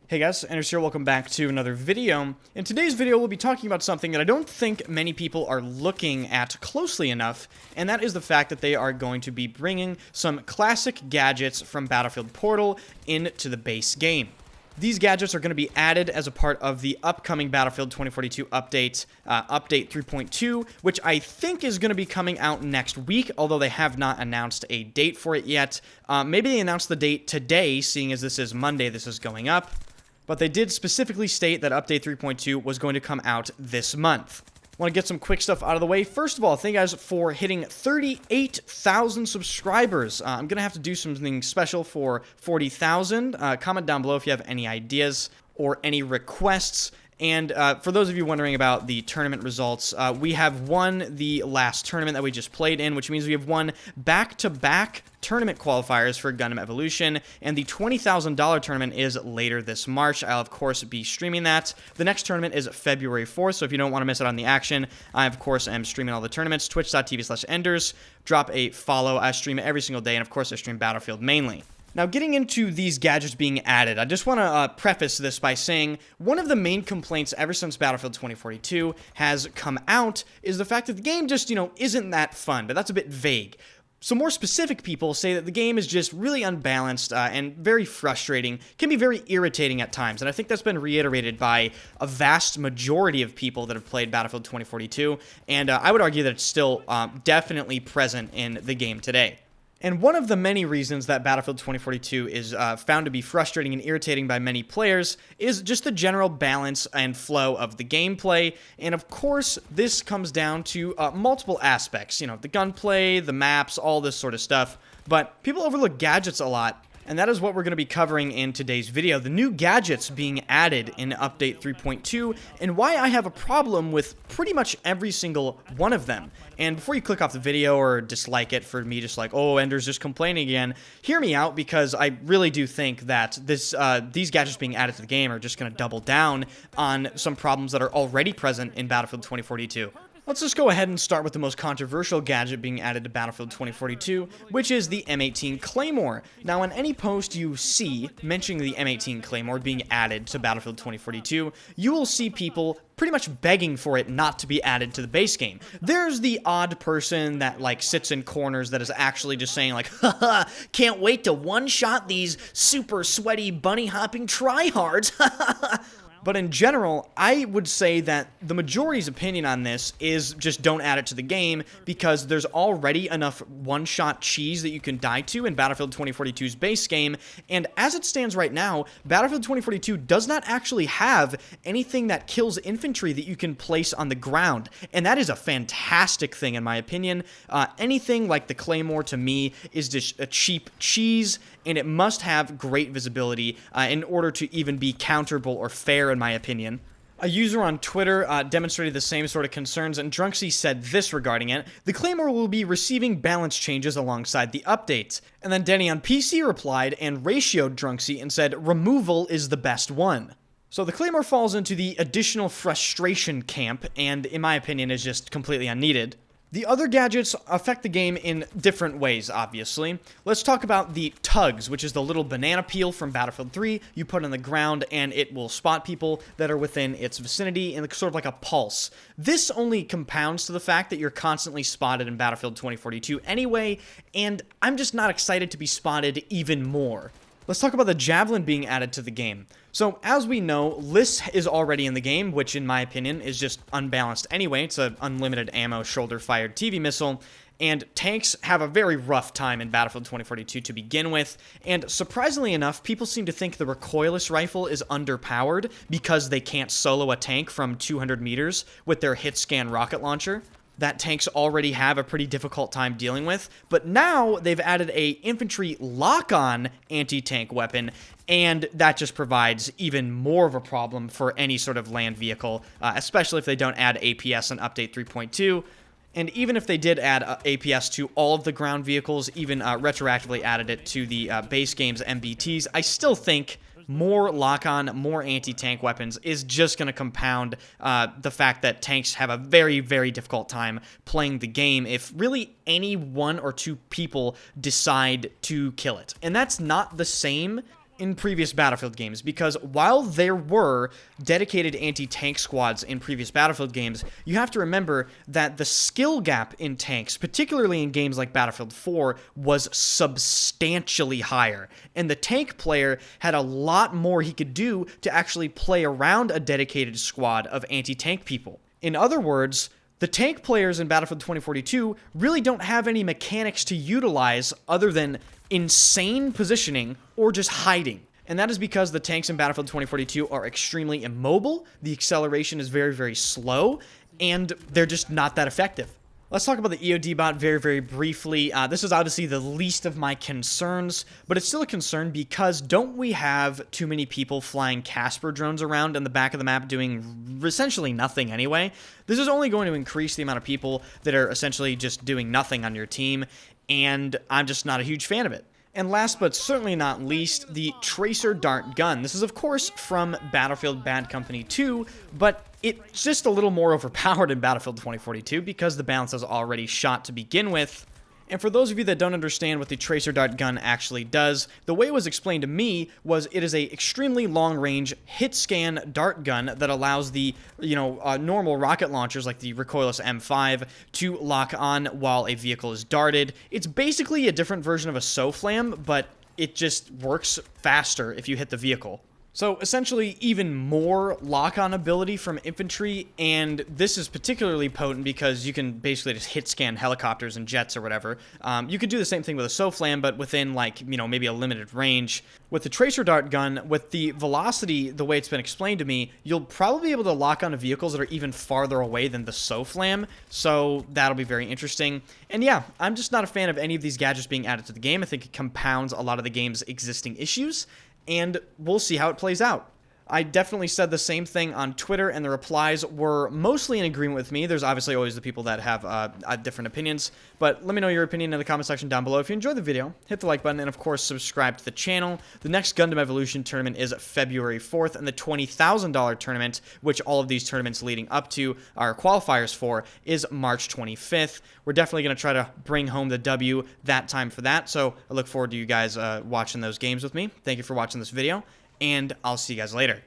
Hey guys, Anders here, welcome back to another video. In today's video, we'll be talking about something that I don't think many people are looking at closely enough, and that is the fact that they are going to be bringing some classic gadgets from Battlefield Portal into the base game. These gadgets are going to be added as a part of the upcoming Battlefield 2042 update, Update 3.2, which I think is going to be coming out next week, although they have not announced a date for it yet. Maybe they announced the date today, seeing as this is Monday, this is going up. But they did specifically state that Update 3.2 was going to come out this month. Want to get some quick stuff out of the way. First of all, thank you guys for hitting 38,000 subscribers. I'm going to have to do something special for 40,000. Comment down below if you have any ideas or any requests. And for those of you wondering about the tournament results, we have won the last tournament that we just played in, which means we have won back-to-back tournament qualifiers for Gundam Evolution, and the $20,000 tournament is later this March. I'll, of course, be streaming that. The next tournament is February 4th, so if you don't want to miss out on the action, I, of course, am streaming all the tournaments, twitch.tv/enders. Drop a follow. I stream every single day, and, of course, I stream Battlefield mainly. Now, getting into these gadgets being added, I just want to preface this by saying one of the main complaints ever since Battlefield 2042 has come out is the fact that the game just, isn't that fun, but that's a bit vague. Some more specific people say that the game is just really unbalanced and very frustrating, can be very irritating at times, and I think that's been reiterated by a vast majority of people that have played Battlefield 2042, and I would argue that it's still definitely present in the game today. And one of the many reasons that Battlefield 2042 is found to be frustrating and irritating by many players is just the general balance and flow of the gameplay. And of course, this comes down to multiple aspects, the gunplay, the maps, all this sort of stuff. But people overlook gadgets a lot. And that is what we're going to be covering in today's video, the new gadgets being added in Update 3.2, and why I have a problem with pretty much every single one of them. And before you click off the video or dislike it for me just like, oh, Ender's just complaining again, hear me out, because I really do think that these gadgets being added to the game are just going to double down on some problems that are already present in Battlefield 2042. Let's just go ahead and start with the most controversial gadget being added to Battlefield 2042, which is the M18 Claymore. Now, on any post you see mentioning the M18 Claymore being added to Battlefield 2042, you will see people pretty much begging for it not to be added to the base game. There's the odd person that, sits in corners that is actually just saying, haha, can't wait to one-shot these super sweaty bunny-hopping tryhards, But in general, I would say that the majority's opinion on this is just don't add it to the game, because there's already enough one-shot cheese that you can die to in Battlefield 2042's base game, and as it stands right now, Battlefield 2042 does not actually have anything that kills infantry that you can place on the ground, and that is a fantastic thing in my opinion. Anything like the Claymore to me is just a cheap cheese, and it must have great visibility in order to even be counterable or fair in my opinion. A user on Twitter demonstrated the same sort of concerns, and Drunksy said this regarding it: the Claymore will be receiving balance changes alongside the updates. And then Denny on PC replied and ratioed Drunksy and said removal is the best one. So the Claymore falls into the additional frustration camp, and in my opinion is just completely unneeded. The other gadgets affect the game in different ways, obviously. Let's talk about the tugs, which is the little banana peel from Battlefield 3. You put it on the ground and it will spot people that are within its vicinity, and it's sort of like a pulse. This only compounds to the fact that you're constantly spotted in Battlefield 2042 anyway, and I'm just not excited to be spotted even more. Let's talk about the Javelin being added to the game. So, as we know, Liss is already in the game, which in my opinion is just unbalanced anyway. It's an unlimited ammo shoulder-fired TV missile, and tanks have a very rough time in Battlefield 2042 to begin with, and surprisingly enough, people seem to think the recoilless rifle is underpowered because they can't solo a tank from 200 meters with their hit-scan rocket launcher. That tanks already have a pretty difficult time dealing with, but now they've added a infantry lock-on anti-tank weapon, and that just provides even more of a problem for any sort of land vehicle, especially if they don't add APS in Update 3.2. And even if they did add APS to all of the ground vehicles, even retroactively added it to the base game's MBTs, I still think more lock-on, more anti-tank weapons is just going to compound the fact that tanks have a very, very difficult time playing the game if really any one or two people decide to kill it. And that's not the same in previous Battlefield games, because while there were dedicated anti-tank squads in previous Battlefield games, you have to remember that the skill gap in tanks, particularly in games like Battlefield 4, was substantially higher, and the tank player had a lot more he could do to actually play around a dedicated squad of anti-tank people. In other words, the tank players in Battlefield 2042 really don't have any mechanics to utilize other than insane positioning or just hiding. And that is because the tanks in Battlefield 2042 are extremely immobile, the acceleration is very, very slow, and they're just not that effective. Let's talk about the EOD bot very, very briefly. This is obviously the least of my concerns, but it's still a concern because don't we have too many people flying Casper drones around in the back of the map doing essentially nothing anyway? This is only going to increase the amount of people that are essentially just doing nothing on your team, and I'm just not a huge fan of it. And last but certainly not least, the Tracer Dart gun. This is of course from Battlefield Bad Company 2, but it's just a little more overpowered in Battlefield 2042 because the balance is already shot to begin with. And for those of you that don't understand what the Tracer Dart gun actually does, the way it was explained to me was it is a extremely long-range hit-scan dart gun that allows the, normal rocket launchers like the recoilless M5 to lock on while a vehicle is darted. It's basically a different version of a SOFLAM, but it just works faster if you hit the vehicle. So essentially even more lock-on ability from infantry, and this is particularly potent because you can basically just hit scan helicopters and jets or whatever. You could do the same thing with a SOFLAM, but within maybe a limited range. With the Tracer Dart gun, with the velocity, the way it's been explained to me, you'll probably be able to lock onto vehicles that are even farther away than the SOFLAM, so that'll be very interesting. And yeah, I'm just not a fan of any of these gadgets being added to the game. I think it compounds a lot of the game's existing issues, and we'll see how it plays out. I definitely said the same thing on Twitter, and the replies were mostly in agreement with me. There's obviously always the people that have different opinions, but let me know your opinion in the comment section down below. If you enjoyed the video, hit the like button, and of course, subscribe to the channel. The next Gundam Evolution tournament is February 4th, and the $20,000 tournament, which all of these tournaments leading up to are qualifiers for, is March 25th. We're definitely going to try to bring home the W that time for that, so I look forward to you guys watching those games with me. Thank you for watching this video, and I'll see you guys later.